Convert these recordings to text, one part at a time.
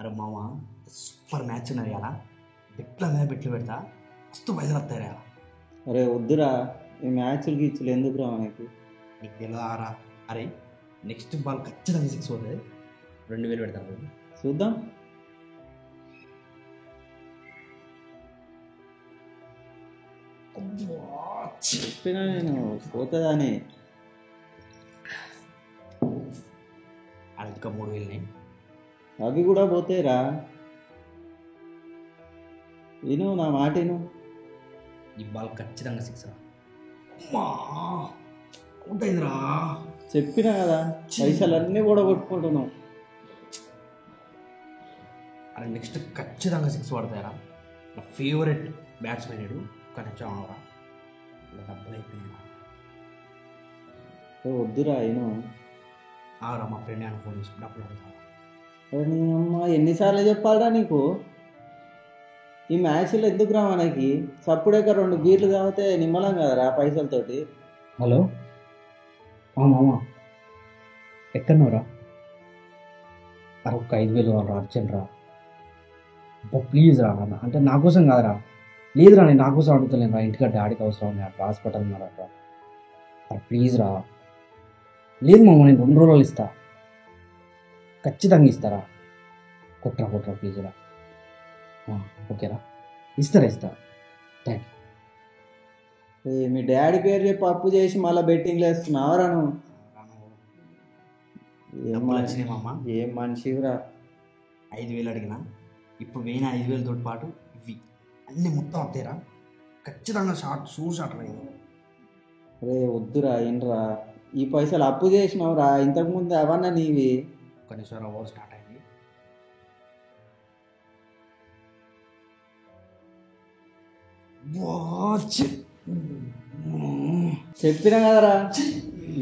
అరే మామ super match ఉన్నది కదా బెట్ల మీద బెట్లు పెడతా మస్తు పైసలు వస్తాయి రా. అరే వద్దురా, ఈ మ్యాచ్లు గీచ్లు ఎందుకు రా మనకి? నీకు తెలియదారా? అరే నెక్స్ట్ బాల్ ఖచ్చితంగా 6 పోతుంది. 2000 పెడతాను చూద్దాం. చెప్పినా నేను పోతుందని. అది ఇంకా 3000 అవి కూడా పోతాయిరా. విను నా మాట విను. ఈ బాల్ ఖచ్చితంగా 6 రా. అమ్మా అవుట్ అయిందిరా. చెప్పినా కదా పైసలన్నీ కూడా కొట్టుకుంటున్నావు. అరే నెక్స్ట్ ఖచ్చితంగా 6 పడతాయిరా. నా ఫేవరెట్ బ్యాట్స్మెన్ ఏడు కానీ చావరా డబ్బులు అయిపోయినా. వద్దురా విను. ఆరా మా ఫ్రెండ్ ఆయన ఫోన్ చేసి డబ్బులు అడుగుతా. నీ అమ్మ ఎన్నిసార్లు చెప్పాలరా నీకు? ఈ మ్యాచ్లు ఎందుకు రా మనకి? సప్పుడేక 2 బీర్లు తాగితే నిమ్మలం కదరా పైసలతోటి. హలో మామ ఎక్కడున్నారా? అరే ఒక 5000 కావాలరా, అర్జెంట్ రా. ప్లీజ్ రా. అంటే నా కోసం కాదురా. లేదురా, నేను నా కోసం అడుగుతలేను రా. ఇంటికి డాడీకి అవసరం ఉంది, అట్లా హాస్పిటల్ ఉన్నారట. అరే ప్లీజ్ రా. లేదు మామ, నేను 2 రోజులు ఇస్తా, ఖచ్చితంగా ఇస్తారా. కొట్రా ప్లీజ్ రా. ఓకేరా, ఇస్తా. Thank you. మీ డాడీ పేరు చెప్పి అప్పు చేసి మళ్ళీ బెట్టింగ్లు వేస్తున్నావురా నువ్వు? ఏం మనిషిరా. 5000 అడిగినా, ఇప్పుడు వేయిన 5000తో పాటు ఇవి అన్నీ మొత్తం వస్తాయిరా. ఖచ్చితంగా షాట్ అయింది. అరే వద్దురా, ఏంట్రా ఈ పైసలు అప్పు చేసినావురా? ఇంతకుముందు అవన్నా నీవి. కనీసం ఓవర్ స్టార్ట్ అయింది. చెప్పినా కదరా,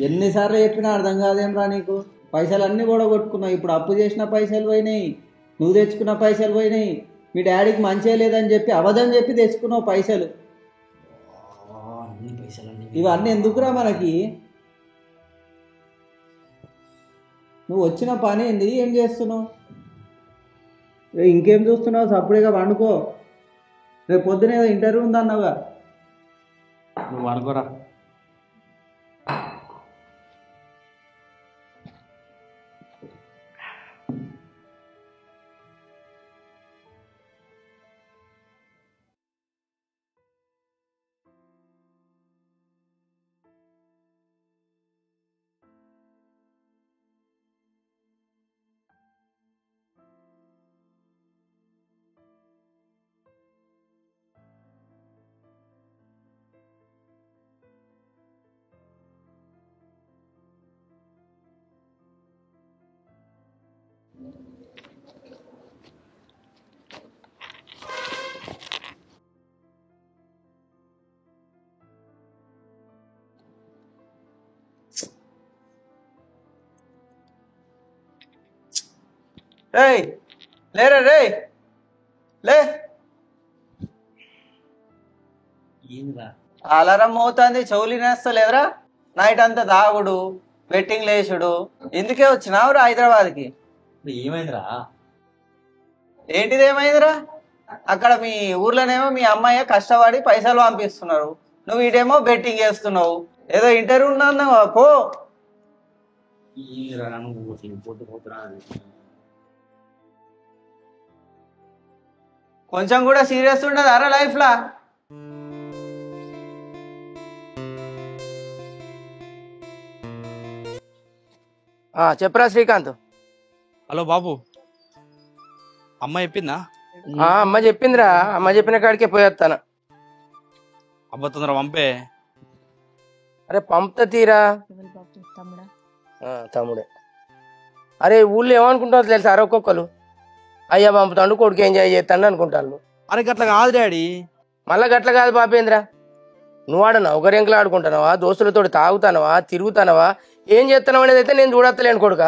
ఎన్నిసార్లు చెప్పినా అర్థం కాదేంరా నీకు? పైసలు అన్నీ కూడా కొట్టుకున్నావు. ఇప్పుడు అప్పు చేసిన పైసలు పోయినాయి, నువ్వు తెచ్చుకున్న పైసలు పోయినాయి. మీ డాడీకి మంచిగా లేదని చెప్పి అబద్ధం చెప్పి తెచ్చుకున్నావు పైసలు. ఇవన్నీ ఎందుకురా మనకి? నువ్వు వచ్చిన పని ఏంది? ఏం చేస్తున్నావు? ఇంకేం చూస్తున్నావు? సప్పుడేగా వండుకో. రేపు పొద్దున ఏదో ఇంటర్వ్యూ ఉందన్నావుగా, నువ్వు అనుకోరా. రేయ్ లేరా, రే లే. అలారం మోతుంది, చెవులు నేస్తలేవరా? నైట్ అంతా దాగుడు, బెట్టింగ్ లేచుడు. ఇందుకే వచ్చినావురా హైదరాబాద్కి? ఏమైందిరా? ఏంటిది ఏమైందిరా? అక్కడ మీ ఊర్లోనేమో మీ అమ్మాయి కష్టపడి పైసలు పంపిస్తున్నారు, నువ్వు ఇటేమో బెట్టింగ్ చేస్తున్నావు. ఏదో ఇంటర్వ్యూ ఉన్నావు పో. కొంచెం కూడా సీరియస్ ఉండదు అరా లైఫ్లా? చెప్పరా శ్రీకాంత్. హలో బాబు, అమ్మ చెప్పిందా? అమ్మ చెప్పిందిరా, అమ్మ చెప్పిన కాడికే పోయేస్తాను. అబ్బా తొందర పంపే. అరే పంపుతా తీరా. తమ్ముడే. అరే ఊళ్ళో ఏమనుకుంటారు తెలుసా? అరే ఒక్కొక్కరు అయ్యా పంపుతాడు, కొడుకు ఎంజాయ్ చేస్తాడు అనుకుంటాను. అరే గట్ల కాదు డాడీ. మళ్ళా గట్ల కాదు పాపేంద్ర. నువ్వు ఆడ నౌకర్యంకులు ఆడుకుంటున్నావా, దోస్తులతో తాగుతానవా, తిరుగుతానవా, ఏం చేస్తున్నావు అనేది అయితే నేను చూడత్తలేను కొడుక.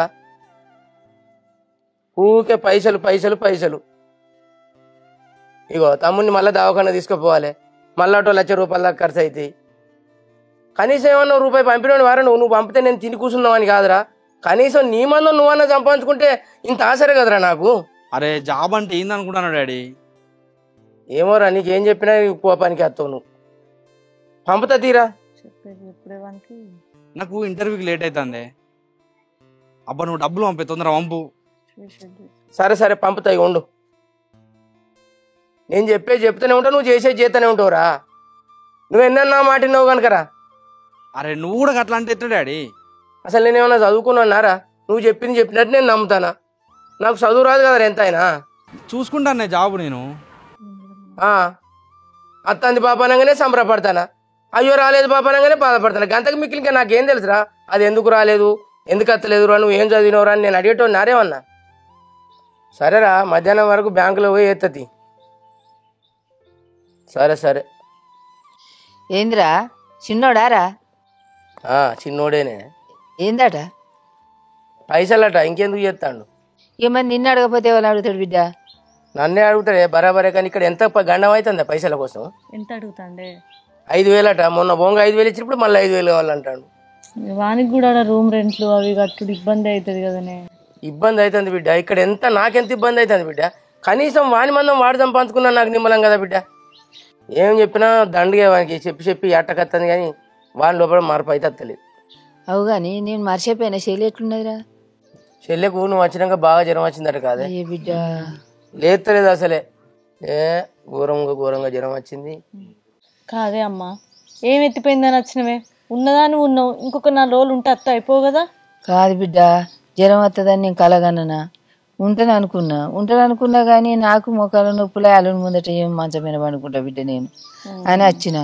ఊకే పైసలు పైసలు పైసలు. ఇగో తమ్ముడిని మళ్ళీ దవాఖాన తీసుకుపోవాలి, మళ్ళీ అటో 1,00,000 రూపాయల దాకా ఖర్చు అవుతాయి. కనీసం ఏమన్నా రూపాయి పంపినోని వారా నువ్వు పంపితే నేను తిని కూర్చున్నావని కాదురా. కనీసం నీ మందం నువ్వన్నా సంపాదించుకుంటే ఇంత ఆసరే కదరా నాకు. అరే జాబ్ అంటే ఏందనుకుంటాను డాడీ. ఏమోరా నీకేం చెప్పినా కోపానికి వస్తావు నువ్వు. పంపుతా తీరా. చెప్పేది ఎప్పుడే వానికి. నాకు ఇంటర్వ్యూకి లేట్ అవుతుంది. అబ్బా నువ్వు డబ్బులు పంపే, తొందర పంపు. సరే సరే పంపుతాయి ఉండు. నేను చెప్తూనే ఉంటావు, నువ్వు చేసేది చేస్తూనే ఉంటావురా. నువ్వు ఎన్నన్నా మాటిన్నావు కనుకరా. అరే నువ్వు కూడా అట్లా అంటే ఎట్లా డాడీ? అసలు నేనేమన్నా చదువుకున్నారా? నువ్వు చెప్పినట్టు నేను నమ్ముతానా? నాకు చదువు రాదు కదా ఎంత అయినా. చూసుకుంటాను జాబు నేను. అత్తంది పాప అనగానే సంబరపడతానా, అయ్యో రాలేదు పాప అనగానే బాధపడతాను. గంతకు మిక్కిలి ఇంకా నాకేం తెలుసురా అది ఎందుకు రాలేదు, ఎందుకు అత్తలేదురా, నువ్వు ఏం చదివినవురా అని నేను అడిగేటోని నారేమన్నా. సరేరా మధ్యాహ్నం వరకు బ్యాంకులో పోయి ఎత్తది. సరే సరే. ఏందిరా చిన్నోడారా? చిన్నోడేనే. ఏందట? పైసలట, ఇంకెందుకు చేస్తాడు? ఏమని నిన్ను అడగపోతే ఎవరు అడుగుతాడు బిడ్డ? నన్నే అడుగుతాడే బరాబరే. కానీ ఇక్కడ ఎంత గండం అవుతుందా పైసల కోసం? ఎంత అడుగుతాండే? 5,000 అట. మొన్న బొంగ 5,000 ఇచ్చినప్పుడు మళ్ళీ 5,000 కావాలంటాడు. వానికి కూడా రూమ్ రెంట్లు అవి కట్టుడు ఇబ్బంది అవుతుంది కదనే. ఇబ్బంది అవుతుంది బిడ్డ. ఇక్కడ ఎంత నాకెంత ఇబ్బంది అవుతుంది బిడ్డ. కనీసం వాని మందం వాడు సంపాదించుకున్నా నాకు నిమ్మలం కదా బిడ్డ. ఏం చెప్పినా దండగా వానికి చెప్పి అట్టకత్తది, కానీ వాని లోపల మార్పు అయితే అత్తలేదు. అవు కానీ నేను మర్చిపోయినా చెల్లి ఎట్లున్నదిరా? చెల్లెకు నువ్వు వచ్చినాక బాగా జ్వరం వచ్చిందట కాదే బిడ్డ? లేస్తలేదు అసలే. ఘోరంగా జ్వరం వచ్చింది. కాదే అమ్మా, ఏం ఎత్తిపోయిందని వచ్చినవే? ఉన్నదా నువ్వు ఉన్నావు, ఇంకొక 4 రోజులు ఉంటే అత్త అయిపోవు కదా? కాదు బిడ్డ, జ్వరం వస్తుందని నేను కలగన్నా. ఉంటాను అనుకున్నా కానీ నాకు మొక్కల నొప్పులే అల్లుని ముందట ఏం మంచం మీద పడుకుంటా బిడ్డ నేను అని వచ్చిన.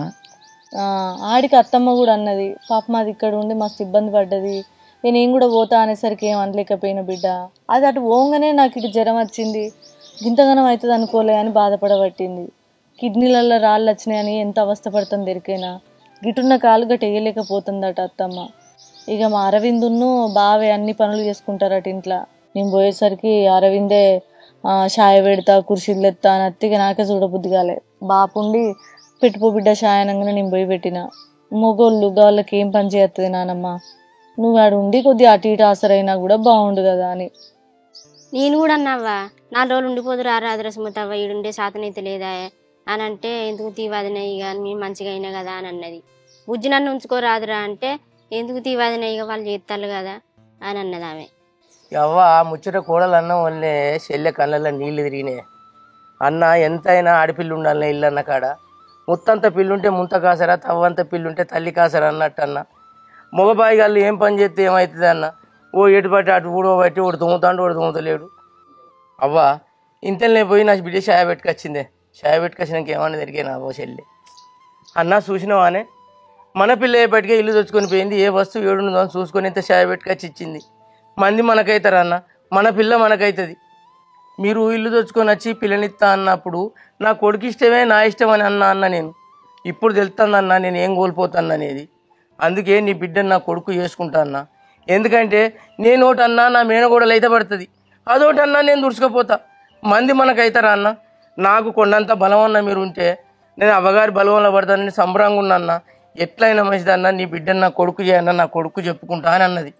ఆడికి అత్తమ్మ కూడా అన్నది, పాప మాది ఇక్కడ ఉండి మస్తు ఇబ్బంది పడ్డది, నేను కూడా పోతా అనేసరికి ఏం అనలేకపోయినా బిడ్డ. అది అటు పోగానే నాకు ఇటు జ్వరం వచ్చింది, గింతగనం అవుతుంది అనుకోలే అని బాధపడబట్టింది. కిడ్నీలలో రాళ్ళు వచ్చినాయని ఎంత అవస్థపడుతుంది దొరికైనా. గిటున్న కాలు గట్ట వేయలేకపోతుందట అత్తమ్మ. ఇక మా అరవిందును బావే అన్ని పనులు చేసుకుంటారట ఇంట్లో. నేను పోయేసరికి అరవిందే షాయ పెడతా కుర్చీలు ఎత్తా అని అత్తిగా నాకే చూడబుద్ధి కాలే. బాపుండి పెట్టుకో బిడ్డ షాయనంగానే నేను పోయి పెట్టిన. మొగోళ్ళు వాళ్ళకి ఏం పని చేస్తుంది నానమ్మ, నువ్వు ఆడు ఉండి కొద్దిగా అటు ఇటు ఆసరైనా కూడా బాగుండు కదా అని. నేను కూడా అన్నావా 4 రోజులు ఉండిపోదు రాదురా సుమతవ్వ, ఈడుండే శాతనైతే లేదా అని అంటే, ఎందుకు తీవాదినయ్యి కానీ మేము మంచిగా అయినా కదా అని అన్నది. బుజ్జి నన్ను ఉంచుకోరాదురా అంటే, ఎందుకు తీవాదినయ్యిగా వాళ్ళు చేస్తారు కదా అని అన్నది ఆమె. అవ్వ ముచ్చట కోడలు అన్నం వల్లే చెల్లె కళ్ళల్లో నీళ్ళు తిరిగినాయి. అన్న ఎంతైనా ఆడపిల్లు ఉండాలనే ఇల్లు అన్న కాడ. ముత్తంత పిల్లుంటే ముంత కాసరా, తవ్వంత పిల్లుంటే తల్లి కాసరా అన్నట్టు అన్న. మగబాయి గాళ్ళు ఏం పని చేస్తే ఏమవుతుంది అన్న? ఎటు పట్టి అటు బట్టి ఒకటి తుమ్ముతాడు, ఒకటి తుమ్ముతలేడు. అవ్వ ఇంతలోనే పోయి నా బిడ్డ షాయ పెట్టుకొచ్చిందే. షాయ పెట్టుకొచ్చినాక ఏమన్నా తిరిగాను అవ్వ చెల్లి. అన్న చూసినావానే, మన పిల్ల ఏపటికే ఇల్లు తెచ్చుకొని పోయింది, ఏ వస్తువు ఏడుందో అని చూసుకొని ఇంత షాయ పెట్టుకొచ్చి ఇచ్చింది. మంది మనకైతారా అన్న, మన పిల్ల మనకైతుంది. మీరు ఇల్లు తెచ్చుకొని వచ్చి పిల్లనిస్తా అన్నప్పుడు నా కొడుకు ఇష్టమే నా ఇష్టం అని అన్న నేను. ఇప్పుడు తెలుస్తుందన్నా నేను ఏం కోల్పోతాను అనేది. అందుకే నీ బిడ్డను నా కొడుకు చేసుకుంటా అన్నా. ఎందుకంటే నేను ఒకటన్నా నా మేనగోడలు అయితే పడుతుంది, అదొకటన్నా నేను దుడుచుకపోతా. మంది మనకైతారా అన్న? నాకు కొండంత బలం అన్న మీరు ఉంటే నేను అవ్వగారి బలంలో పడతానని సంబరంగా ఉన్నా. ఎట్లయినా మంచిదన్నా నీ బిడ్డను నా కొడుకు చేయన్నా, నా కొడుకు చెప్పుకుంటా అని అన్నది.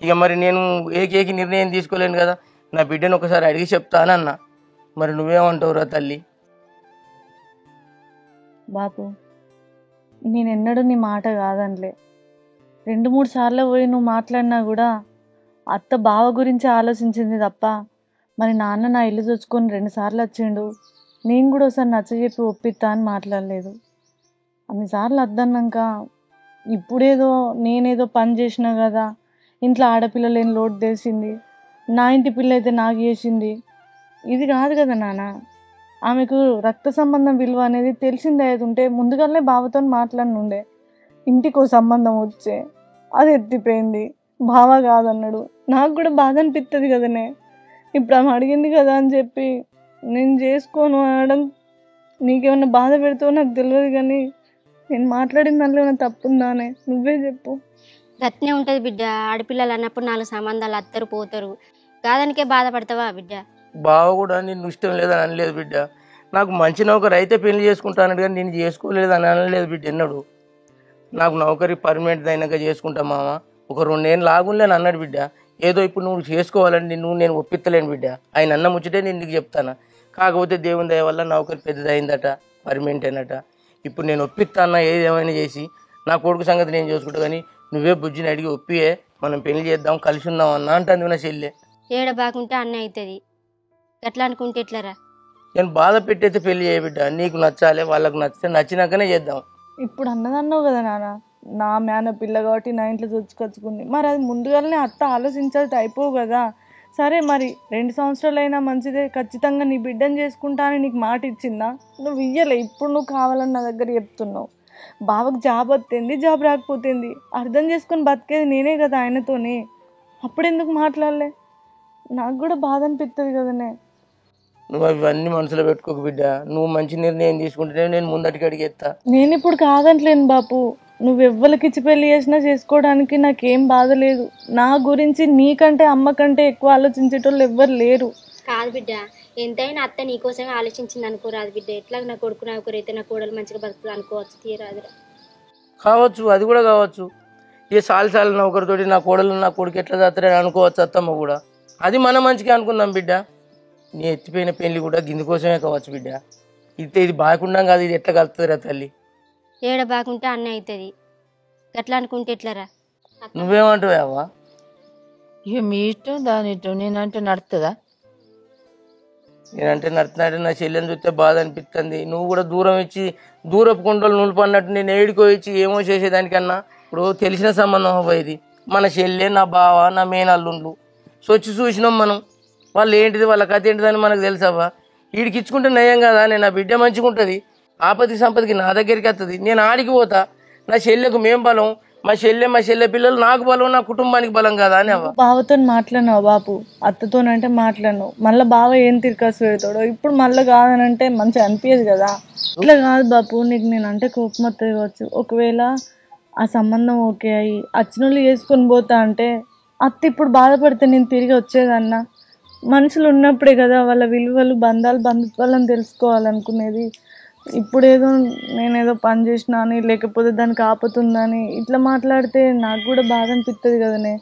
ఇక మరి నేను ఏకేకి నిర్ణయం తీసుకోలేను కదా, నా బిడ్డను ఒకసారి అడిగి చెప్తానన్నా. మరి నువ్వేమంటావురా తల్లి? బాపు, నేను ఎన్నడూ నీ మాట కాదనిలే. 2-3 సార్లు పోయి నువ్వు మాట్లాడినా కూడా అత్త బావ గురించి ఆలోచించింది తప్ప, మరి నాన్న నా ఇల్లు తెచ్చుకొని 2 సార్లు వచ్చిండు, నేను కూడా ఒకసారి నచ్చజెప్పి ఒప్పిస్తా అని మాట్లాడలేదు. అన్నిసార్లు వద్దన్నాక ఇప్పుడేదో నేనేదో పని చేసినా కదా, ఇంట్లో ఆడపిల్లలేని లోటు చేసింది, నా ఇంటి పిల్ల అయితే నాకు చేసింది, ఇది కాదు కదా నాన్న. ఆమెకు రక్త సంబంధం విలువ అనేది తెలిసిందే ఉంటే ముందుగానే బావతో మాట్లాడినుండే. ఇంటికో సంబంధం వచ్చే అది ఎత్తిపోయింది, బావ కాదన్నాడు, నాకు కూడా బాధ అనిపిస్తుంది కదనే. ఇప్పుడు ఆమె అడిగింది కదా అని చెప్పి నేను చేసుకోను అనడం నీకేమన్నా బాధ పెడతావో నాకు తెలియదు, కానీ నేను మాట్లాడిన దాంట్లో ఏమైనా తప్పుందానే నువ్వే చెప్పు. గట్నే ఉంటుంది బిడ్డ, ఆడపిల్లలు అన్నప్పుడు 4 సంబంధాలు అత్తరు పోతారు, కాదనికే బాధపడతావా బిడ్డ? బావ కూడా నిన్ను ఇష్టం లేదని అనలేదు బిడ్డ. నాకు మంచి నౌకరు అయితే పెళ్లి చేసుకుంటాను కానీ నేను చేసుకోలేదని అనలేదు బిడ్డ ఎన్నడు. నాకు నౌకరి పర్మనెంట్ అయినాక చేసుకుంటా మామ, ఒక 2 ఏళ్ళు ఆగులేని అన్నాడు బిడ్డ. ఏదో ఇప్పుడు నువ్వు చేసుకోవాలని నేను ఒప్పిత్తలేను బిడ్డ. ఆయన అన్న ముచ్చటే నేను నీకు చెప్తాను. కాకపోతే దేవుని దయ వల్ల నౌకరి పెద్దదైందట, పర్మనెంట్ అయినట. ఇప్పుడు నేను ఒప్పిస్తాను, ఏదేమైనా చేసి నా కొడుకు సంగతి నేను చూసుకుంటా. కానీ నువ్వే బుజ్జిని అడిగి ఒప్పియే, మనం పెళ్లి చేద్దాం, కలిసి ఉందాం అన్న అంటుంది నా చెల్లె. ఏడ బాగుంటే అన్నీ అవుతుంది, ఎట్లా అనుకుంటే ఎట్లరా? నేను బాధ పెట్టయితే పెళ్లి చేయ బిడ్డ. నీకు నచ్చాలి, వాళ్ళకు నచ్చితే నచ్చినాకనే చేద్దాం. ఇప్పుడు అన్నదన్నావు కదా నాన్న, నా మేన పిల్ల కాబట్టి నా ఇంట్లో చొచ్చుకొచ్చుకుంది. మరి అది ముందుగానే అత్త ఆలోచించాలి అయిపోవు కదా. సరే మరి 2 సంవత్సరాలైనా మంచిదే, ఖచ్చితంగా నీ బిడ్డను చేసుకుంటా అని నీకు మాట ఇచ్చిందా? నువ్వు ఇయ్యలే, ఇప్పుడు నువ్వు కావాలని నా దగ్గర చెప్తున్నావు. బావకు జాబ్ వస్తుంది, జాబ్ రాకపోతుంది, అర్థం చేసుకొని బతికేది నేనే కదా ఆయనతోనే. అప్పుడెందుకు మాట్లాడలే? నాకు కూడా బాధ అనిపిస్తుంది కదనే. నువ్వు అవన్నీ మనసులో పెట్టుకోకు బిడ్డ. నువ్వు మంచి నిర్ణయం తీసుకుంటేనే నేను ముందటికి అడిగేస్తా. నేను ఇప్పుడు కాదంటలేను బాపు, నువ్వెవ్వరికి ఇచ్చి పెళ్లి చేసినా చేసుకోవడానికి నాకేం బాధ లేదు. నా గురించి నీకంటే అమ్మకంటే ఎక్కువ ఆలోచించేటోళ్ళు ఎవ్వరు లేరు. కాదు బిడ్డ, ఎంతైనా అత్త నీకోసమే ఆలోచించింది అనుకోరాదు బిడ్డ. ఎట్లా నా కొడుకు నా ఒకరైతే నా కోడలు మంచిగా బతుకుతుంది అనుకోవచ్చు, తీరాదురా. కావచ్చు, అది కూడా కావచ్చు. ఏ సాలు నా ఒకరితోటి నా కోడలు నా కొడుకు ఎట్లా చేస్తారని అనుకోవచ్చు అత్తమ్మ కూడా. అది మన మంచిగా అనుకుందాం బిడ్డ. నీ ఎత్తిపోయిన పెళ్లి కూడా గింది కోసమే కావచ్చు బిడ్డ. ఇది బాగుండం కాదు, ఇది ఎట్లా కలుతుందిరా తల్లి? ఏడ బాగుంటే అన్నీ అవుతుంది, ఎట్లా అనుకుంటే ఎట్లరా? నువ్వేమంటావా? ఇక మీ ఇష్టం, దాని ఇష్టం. నేనంటే నడుతుందా? నేనంటే నడుతున్నాడు. నా చెల్లెని చూస్తే బాధ అనిపిస్తుంది. నువ్వు కూడా దూరం ఇచ్చి దూరపు కొండలు నులుపు అన్నట్టు నేను ఏడుకో ఇచ్చి ఏమో చేసేదానికన్నా ఇప్పుడు తెలిసిన సంబంధం అవ్వది. మన చెల్లె, నా బావ, నా మేనల్లుండ్లు సొచ్చి చూసినాం మనం. వాళ్ళు ఏంటిది, వాళ్ళ కథ ఏంటిదని మనకు తెలుసవ్వా. వీడికి ఇచ్చుకుంటే నయం కదా. నేను నా బిడ్డ మంచిగా ఉంటుంది, ఆపత్తి సంపత్తికి నా దగ్గరికి వస్తుంది. నేను ఆడికి పోతా. నా చెల్లెకు మేం బలం, మా చెల్లె పిల్లలు నాకు బలం, నా కుటుంబానికి బలం కదా అని అవ్వ. బావతో మాట్లాడినావు బాపు, అత్తతోనంటే మాట్లాడినావు. మళ్ళీ బావ ఏం తిరకాసు పెడతాడో. ఇప్పుడు మళ్ళీ కాదనంటే మంచిగా అనిపించదు కదా. ఇట్లా కాదు బాపు, నీకు నేనంటే కోపం వస్తుంది కావచ్చు. ఒకవేళ ఆ సంబంధం ఓకే అయ్యి వచ్చిన వాళ్ళు చేసుకొని పోతా అంటే అత్త ఇప్పుడు బాధపడితే నేను తిరిగి వచ్చేదన్నా. మనుషులు ఉన్నప్పుడే కదా వాళ్ళ విలువలు, బంధుత్వాలను తెలుసుకోవాలనుకునేది. ఇప్పుడేదో నేనేదో పని చేసినా అని, లేకపోతే దానికి ఆపతుందని ఇట్లా మాట్లాడితే నాకు కూడా బాధ అనిపిస్తుంది కదనే.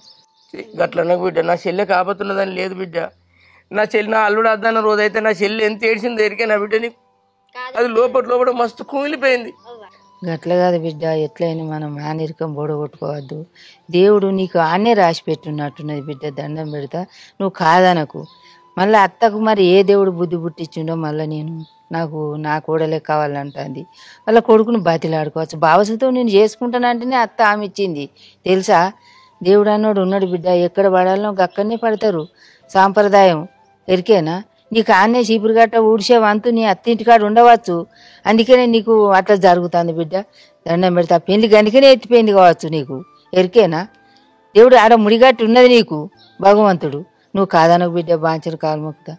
గట్లనే బిడ్డ, నా చెల్లె కాపతున్నదని లేదు బిడ్డ. నా అల్లుడు అద్దన్న రోజైతే నా చెల్లె ఎంత ఏడ్చింది ఎరికే నా బిడ్డ. నీకు అది లోపల మస్తు కూలిపోయింది. గట్ల కాదు బిడ్డ, ఎట్లయినా మనం మేనరికం బొడగొట్టుకోవద్దు. దేవుడు నీకు ఆనే రాసి పెట్టున్నట్టున్నది బిడ్డ. దండం పెడతా, నువ్వు కాదనకు. మళ్ళీ అత్తకు మరి ఏ దేవుడు బుద్ధి పుట్టించిండో మళ్ళీ నాకు నా కోడలే కావాలంటుంది. వాళ్ళ కొడుకును బతిలాడుకోవచ్చు. బావసతో నేను చేసుకుంటానంటేనే అత్త ఆమె ఇచ్చింది తెలుసా. దేవుడు అన్నోడు ఉన్నాడు బిడ్డ, ఎక్కడ పడాలనో అక్కడనే పడతారు. సాంప్రదాయం ఎరికేనా? నీకు ఆన్నే చీపురు గట్ట ఊడిసే వంతు నీ అత్తింటికాడ ఉండవచ్చు. అందుకనే నీకు అట్లా జరుగుతుంది బిడ్డ. దండం పెడతా, పెళ్లి గనికనే ఎత్తిపోయింది కావచ్చు నీకు, ఎరికేనా? దేవుడు ఆడ ముడిగట్టి ఉన్నది నీకు భగవంతుడు. నువ్వు కాదనకు బిడ్డ, బాంచరు కాలు మొక్కుతా.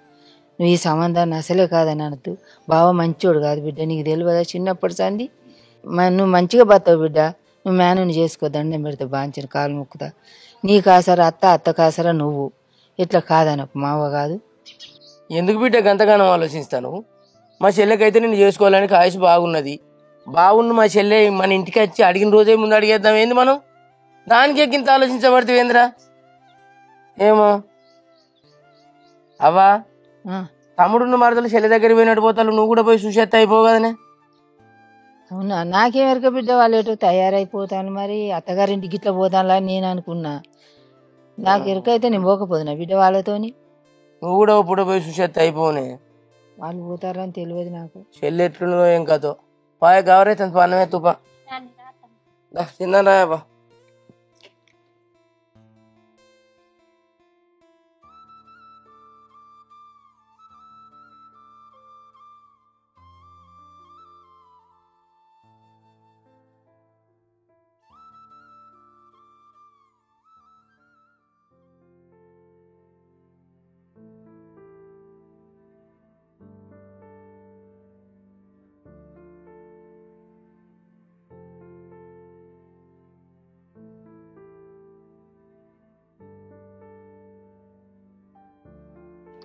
నువ్వు ఈ సంబంధాన్ని అసలే కాదని అనద్దు. బావ మంచోడు కాదు బిడ్డ, నీకు తెలియదా? చిన్నప్పటి సంది నువ్వు మంచిగా బతావు బిడ్డ. నువ్వు మేనని చేసుకో, దండం పెడతా, బాంచరు కాలు మొక్కుతా. నీ కాసరా అత్త కాసరా నువ్వు. ఇట్లా కాదనకు, మావ కాదు. ఎందుకు బిడ్డ గంతగానం ఆలోచిస్తాను? మా చెల్లెకైతే నేను చేసుకోవాలని కాయసు బాగున్నది. బాగుండు మా చెల్లె మన ఇంటికి వచ్చి అడిగిన రోజే ముందు అడిగేద్దాం ఏంది మనం? దానికే ఇంత ఆలోచించబడితే ఏందిరా? ఏమో అవ్వా, తమ్ముడున్న మరదలు చెల్లె దగ్గర పోయినట్టు పోతాను, నువ్వు కూడా పోయి చూసేస్తా అయిపోవు కదనే. అవునా? నాకేమెరక బిడ్డ, వాళ్ళు ఎటో తయారైపోతాను. మరి అత్తగారింటికి ఇట్లా పోతానులా నేను అనుకున్నా. నాకు ఎరకైతే నేను పోకపోతున్నా బిడ్డ వాళ్ళతోని. నువ్వు కూడా ఇప్పుడు పోయి చూసేస్తా అయిపోనే. వాళ్ళు పోతారని తెలియదు నాకు. చెల్లి ఎట్లున్నదో ఏం కదో. పాయ గవరైతే పన్నమే తుపా తిన్నారా?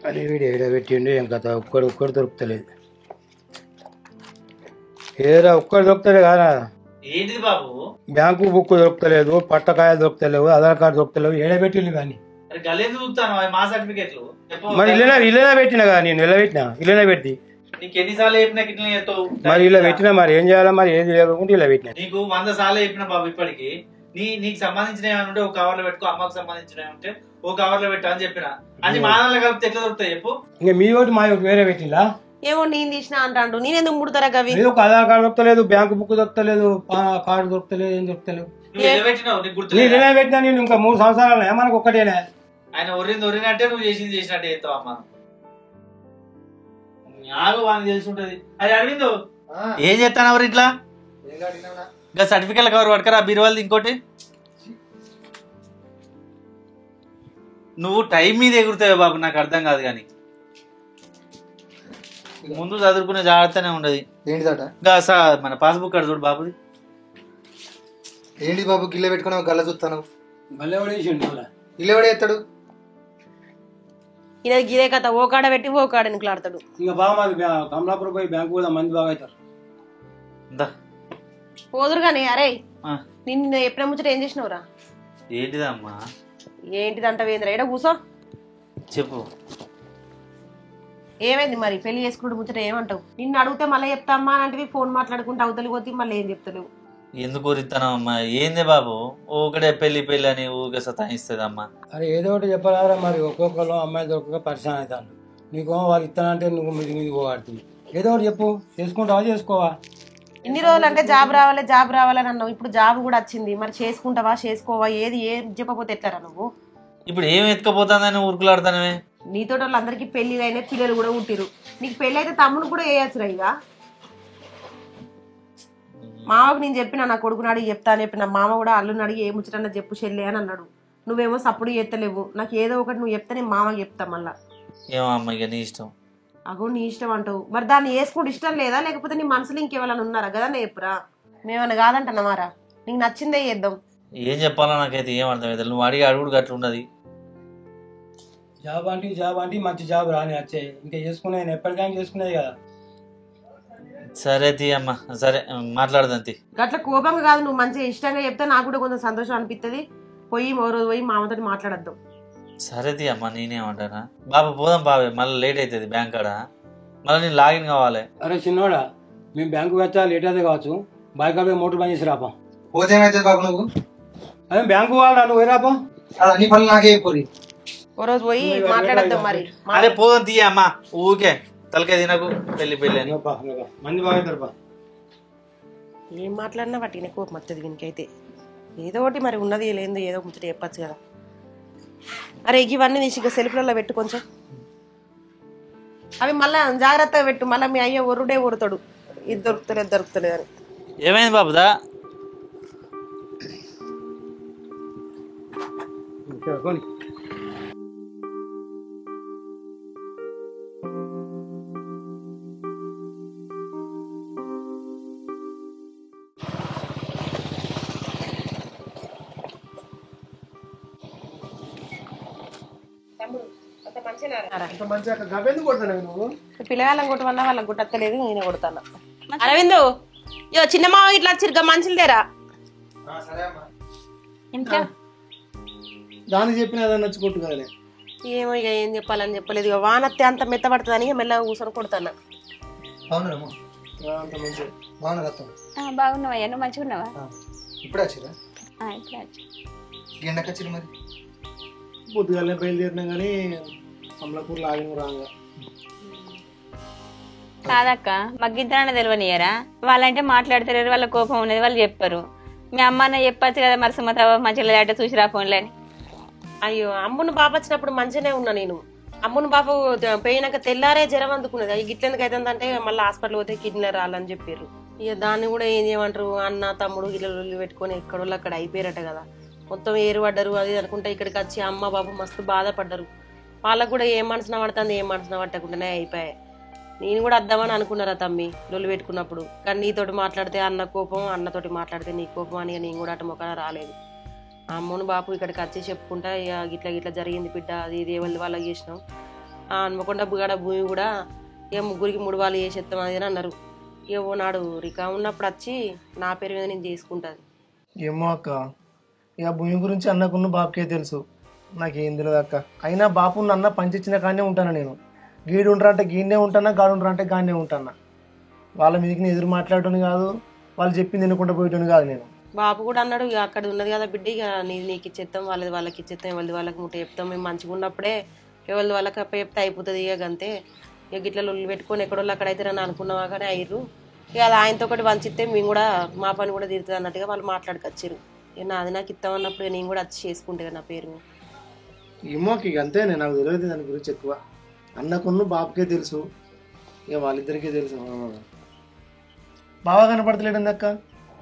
అరే వీడు ఏడబెట్టిండు ఏం కథ, ఒక్కడు దొరుకుతలేదు. ఏరా ఒక్కడు దొరుకుతలే కాదా? ఏంటిది బాబు? బ్యాంకు బుక్ దొరుకుతలేదు, పట్టకాయలు దొరుకుతలేవు, ఆధార్ కార్డు దొరుకుతలేవు. ఏడబెట్టిండు కానీ గలేదు చూస్తాను మా సర్టిఫికేట్లు మరి ఇల్లునే పెట్టినా కదా, నేను పెట్టినా ఇల్లునే పెట్టి నీకు ఎన్నిసార్లు చెప్పినా ఇట్లా చేస్తావు. మరి ఇలా పెట్టినా మరి ఏం చేయాలా, మరి ఏది లేకుండా ఇలా పెట్టినా. నీకు 100 సార్లు చెప్పిన బాబు ఇప్పటికి. నీకు సంబంధించిన ఏమైనా ఉంటే ఒక కవర్ లో పెట్టుకో, అమ్మకు సంబంధించిన ఉంటే ఒక కవర్ లో పెట్టా అని చెప్పిన. అన్ని మానాలు కలిపితే ఎట్లా దొరుకుతాయి చెప్పు? ఇంకా మీ ఒకటి మా ఒకటి వేరే పెట్టిలా. ఏమో నేను తీసినా అంటాడు, నేనెందుకు ముడతారా గవి? ఒక ఆధార్ కార్డు దొరకలేదు, బ్యాంకు బుక్ దొరకలేదు, కార్డు దొరకలేదు, ఏం దొరకలేదు. ఇల్లునే పెట్టినా నేను. ఇంకా 3 సంవత్సరాలు మనకు ఒక్కటేనే. ఆయన ఒరినట్టే నువ్వు చేసినట్టే చేస్తావు అమ్మ. నాకు వానికి తెలిసి ఉంటది. అది అరవింద్ ఏం చేస్తాను ఎవరు ఇట్లా ఇంకా సర్టిఫికెట్ కవర్ పట్టుకరా బీరువాళ్ళది. ఇంకోటి నువ్వు టైం మీద ఎగురుతావే బాబు, నాకు అర్థం కాదు. కానీ ముందు చదువుకునే జాగ్రత్తనే ఉండదు. ఏంటిదట? ఇంకా మన పాస్బుక్ కార్డు చూడు బాబుది. ఏంటి బాబు గిల్లె పెట్టుకున్నావు, గల్ల చూస్తాను. ఇల్లు ఎవడే ఎత్తాడు? ఇదే గిదే కథ, ఓ కాడ పెట్టి ఓ కాడ ఎన్నికలాడతాడు. ఇంకా బాగా మాది కమలాపురం పోయి బ్యాంకు పోదా, మంది బాగా అవుతారు. పోదురు కానీ. అరే నిన్న ఎప్పుడే ముచ్చట ఏం చేసినవురా? ఏంటిదమ్మా? ఏంటిదంట వేంద్ర, ఎడ కూసో చెప్పు. ఏమైంది మరి? పెళ్లి చేసుకుంటూ ముచ్చట ఏమంటావు? నిన్ను అడిగితే మళ్ళీ చెప్తామ్మా అంటే ఫోన్ మాట్లాడుకుంటూ అవతలి పోతే మళ్ళీ ఏం చెప్తలేవు. ఎందుకు కోరిస్తానమ్మా? ఏంది బాబు ఒకటే పెళ్లి అని ఊరికే సతాయిస్తుందమ్మా. అరే ఏదో ఒకటి చెప్పరారా, మరి ఒక్కొక్కరు అమ్మాయి దొరకక పరిశాన్ అవుతాను. నీకు వాళ్ళు ఇస్తానంటే నువ్వు మీది పోవాడుతుంది. ఏదో ఒకటి చెప్పు, చేసుకుంటావా చేసుకోవా? ఇన్ని రోజులు అంటే జాబ్ రావాలని అన్నావు, ఇప్పుడు జాబ్ కూడా వచ్చింది. మరి చేసుకుంటావా చేసుకోవా? ఏం చెప్పకపోతే ఎట్లారా నువ్వు? ఇప్పుడు ఏం ఎత్తుకపోతుందని ఊరుకులాడుతానవే? నీతో వాళ్ళందరికీ పెళ్లి అయినా పిల్లలు కూడా పుట్టిరు. నీకు పెళ్లి అయితే తమ్ముడు కూడా వేయచ్చురా. ఇక మామకు నేను చెప్పిన, నా కొడుకుని అడిగి చెప్తా అని చెప్పిన. మామ కూడా అల్లుని అడిగి ఏ ముచ్చటన్నా చెప్పు చెల్లె అని అన్నాడు. నువ్వేమో సప్పుడు చేస్తలేవు. నాకు ఏదో ఒకటి నువ్వు చెప్తే నేను మామకి చెప్తా మళ్ళా. ఏమో అమ్మ ఇక నీ ఇష్టం. అగో నీ ఇష్టం అంటావు, మరి దాన్ని వేసుకుంటే ఇష్టం లేదా? లేకపోతే నీ మనసులో ఇంకెవరైనా ఉన్నారా కదా? నేను చెప్పురా, మేమన్నా కాదంటున్నామారా? నీకు నచ్చిందే చేద్దాం. ఏం చెప్పాలా నాకైతే ఏం అర్థం అవుతుంది. నువ్వు అడిగి అడుగుడు గట్ల ఉన్నది. జాబ్ అంటే మంచి జాబ్ రాని వచ్చాయి. ఇంకా చేసుకునే ఎప్పటికైనా చేసుకునేది కదా. సరే తీ అమ్మ, సరే మాట్లాడదంతి. అట్లా కోపంగా కాదు, నువ్వు మంచిగా ఇష్టంగా చెప్తే నాకు కూడా కొంచెం సంతోషం అనిపిస్తుంది. పోయి ఓ రోజు పోయి మామతో మాట్లాడద్దాం. సరే తీ అమ్మ, నేనేమంటానా. బాబా పోదాం బాబే, మళ్ళీ లేట్ అవుతుంది బ్యాంక్ కాడ. మళ్ళీ నేను లాగిన్ కావాలి. అరే చిన్నోడా, మేము బ్యాంకు వచ్చా లేట్ అయితే కావచ్చు. బాయ్ కాడ మోటార్ బంద్ చేసి రాపా. పోతే ఏమైతుంది బాబు నువ్వు? అదే బ్యాంకు వాళ్ళ నువ్వు రాపా. అన్ని పనులు నాకే పోయి ఓ రోజు పోయి మాట్లాడద్దాం. మరి అదే పోదాం తీయ అమ్మ, ఊకే తలకాయ తినకు. పెళ్లి అని మంది బాగా అవుతారు. ఏం మాట్లాడినా వాటిని కోపం వస్తుంది దీనికైతే. ఏదో ఒకటి మరి ఉన్నది లేదు, ఏదో ముచ్చట చెప్పచ్చు కదా. అరే ఇవన్నీ తీసి ఇక సెల్ఫ్లలో పెట్టు కొంచెం. అవి మళ్ళా జాగ్రత్తగా పెట్టు, మళ్ళీ మీ అయ్య ఒరుడే ఒరుతాడు ఇది దొరుకుతలేదు అని. ఏమైంది బాబుదా? పిల్లగాళ్ళని కొట్టమన్నా వాళ్ళకి కొట్టలేదు, నేనే కొడతాను. అరవిందు ఇగో చిన్న మావ ఇట్లా వచ్చి మంచిలు తేరా. దాన్ని చెప్పిన నచ్చుకుంటు కదా. ఏమో ఇక ఏం చెప్పాలని చెప్పలేదు. ఇక వానత్తే అంత మెత్తబడుతుందని మెల్లగా కూర్చొని కొడతాను. బాగున్నావయ్యా, నువ్వు మంచిగా ఉన్నావా? ఇప్పుడు వచ్చిరా ఎండకొచ్చి మరి పొద్దుగానే బయలుదేరినా కానీ అమలాపూర్ లాగిన రాగా. కాదక్క, మగ్గిద్దరనే తెలియనియరా? వాళ్ళంటే మాట్లాడతారు, వాళ్ళ కోపం ఉన్నది వాళ్ళు చెప్పారు. మీ అమ్మన్న చెప్పచ్చు కదా, మరి సుమత మంచిగా లేదంటే చూసిరా ఫోన్లని. అయ్యో అమ్మును బాబు వచ్చినప్పుడు మంచిగానే ఉన్నా నేను. అమ్మును బాబు పోయినాక తెల్లారే జ్వరం అందుకున్నది. అవి గిట్లెందుకు అవుతుందంటే మళ్ళీ హాస్పిటల్ పోతే కిడ్నీ రాలని చెప్పారు. ఇక దాన్ని కూడా ఏం చేయమంటారు, అన్న తమ్ముడు గిల్లలు పెట్టుకొని ఎక్కడోళ్ళు అక్కడ అయిపోయారట కదా. మొత్తం ఏరుపడ్డారు అది అనుకుంటే ఇక్కడికి వచ్చి అమ్మ బాబు మస్తు బాధపడ్డారు. వాళ్ళకు కూడా ఏం మనసున పడుతుంది, ఏం మనసున పట్టకుండానే అయిపోయాయి. నేను కూడా వద్దామని అనుకున్నారా తమ్మి లొల్లు పెట్టుకున్నప్పుడు. కానీ నీతోటి మాట్లాడితే అన్న కోపం, అన్నతోటి మాట్లాడితే నీ కోపం అని నేను కూడా అటు మొక్కన రాలేదు. అమ్మను బాపు ఇక్కడికి వచ్చి చెప్పుకుంటా ఇక గిట్లా గిట్లా జరిగింది బిడ్డ, అది ఇది వాళ్ళకి చేసినాం. హన్మకొండ గడ భూమి కూడా ఇక ముగ్గురికి 3 వాళ్ళు చేసేస్తాం అది అని అన్నారు. ఇక ఓ నాడు రికా ఉన్నప్పుడు వచ్చి నా పేరు మీద నేను చేసుకుంటుంది. ఏమో అక్క, ఇక భూమి గురించి అన్నకున్న బాబుకే తెలుసు. నాకేం తెలియదు అక్క. అయినా బాపు నన్న పంచిచ్చిన కాడనే ఉంటాను నేను. గీడు ఉంటారా అంటే గీడనే ఉంటానా, గాడు ఉంటారా అంటే గాడనే ఉంటానా. వాళ్ళ మీదకి నేను ఎదురు మాట్లాడటం కాదు, వాళ్ళు చెప్పింది తినకుండా పోయటం కాదు నేను. బాబు కూడా అన్నాడు ఇక అక్కడ ఉన్నది కదా బిడ్డ, ఇక నీకు ఇచ్చేస్తాం, వాళ్ళకి ఇచ్చేస్తాం, వాళ్ళకి ముట్ట చెప్తాం, మేము మంచిగా ఉన్నప్పుడే వాళ్ళకి అప్ప చెప్తే అయిపోతుంది. ఇక అంతే, ఇక గిట్ల లొల్లు పెట్టుకొని ఎక్కడోళ్ళు అక్కడైతే నన్ను అనుకున్నావా కానీ అయ్యారు. ఇక అది ఆయనతో ఒకటి వంచితే మేము కూడా మా పని కూడా తీరుతుంది అన్నట్టుగా వాళ్ళు మాట్లాడుకొచ్చారు. ఇక నాది నాకు ఇస్తామన్నప్పుడు నేను కూడా వచ్చి చేసుకుంటే నా పేరు. ఏమో ఇక అంతే, నాకు తెలియదు దాని గురించి ఎక్కువ. అన్నకున్న బాబుకే తెలుసు, ఇక వాళ్ళిద్దరికీ తెలుసు. బాగా కనపడతలేడు అక్క.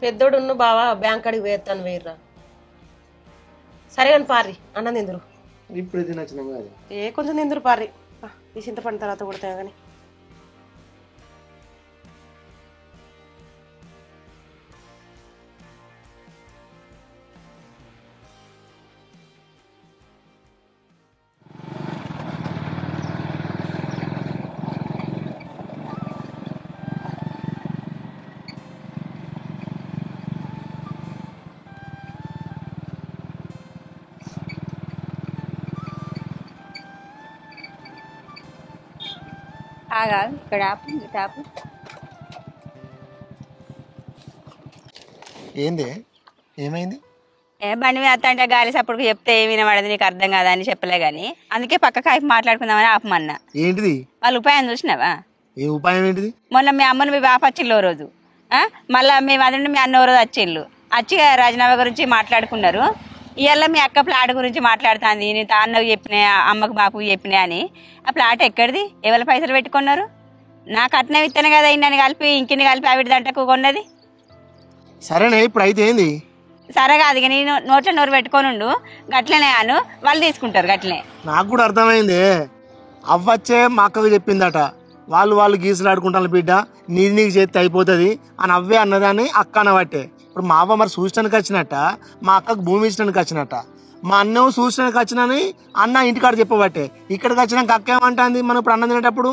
పెద్దోడు ఉన్న బావా బ్యాంక్ కాడికి వేస్తాను వేర్రా. సరే కానీ పారి అన్న నిందురు. ఇప్పుడు ఇది నచ్చినాం కాదు కొంచెం నిందురు పారి, ఈ చింతపండు తర్వాత కొడతాం కానీ. ఆగా ఇక్కడ టాపు ఏంది ఏమైంది? బండి మీద అంటే గాలి సప్పుడు చెప్తే ఏమి వినబడదు, నీకు అర్థం కాదా అని చెప్పలే గానీ అందుకే పక్కకి అయిపు మాట్లాడుకుందామని ఆపమన్నా. ఏంటిది వాళ్ళ ఉపాయం చూసినావా? ఏ ఉపాయం ఏంటిది? మొన్న మీ అమ్మను మీ బాప వచ్చిల్లు రోజు, మళ్ళీ మేము అదండి మీ అన్న రోజు వచ్చిళ్ళు, వచ్చి రాజీనామా గురించి మాట్లాడుకున్నారు. ఇవాళ మీ అక్క ప్లాట్ గురించి మాట్లాడుతుంది, నేను తాన్నకు చెప్పినా అమ్మకు బాపుకి చెప్పినా అని. ఆ ప్లాట్ ఎక్కడిది, ఎవరి పైసలు పెట్టుకున్నారు? నాకు అట్నే ఇత్తనే కదా ఇన్ని కలిపి ఇంకిన్ని కలిపి ఆవిడ దంటకు కొన్నది. సరేనే ఇప్పుడు అయితే ఏంది? సరే కాదు ఇక నేను నోట్ల నోరు పెట్టుకొని ఉండు, గట్లనే అను, వాళ్ళు తీసుకుంటారు గట్లనే. నాకు కూడా అర్థమైంది. అవ్వచ్చే మా అక్కకు చెప్పిందట, వాళ్ళు గీసులాడుకుంటాను బిడ్డ, నీకు చేస్తే అయిపోతుంది అని అవ్వే అన్నదాన్ని అక్క అనబట్టే. ఇప్పుడు మా అవ్వ మరి సూచనకి వచ్చినట్ట, మా అక్కకు భూమి ఇచ్చడానికి వచ్చినట్ట, మా అన్నం సూచనకి వచ్చినని అన్న ఇంటికాడ చెప్పబట్టే. ఇక్కడికి వచ్చినాక అక్క ఏమంటుంది, మనం ఇప్పుడు అన్నం తినేటప్పుడు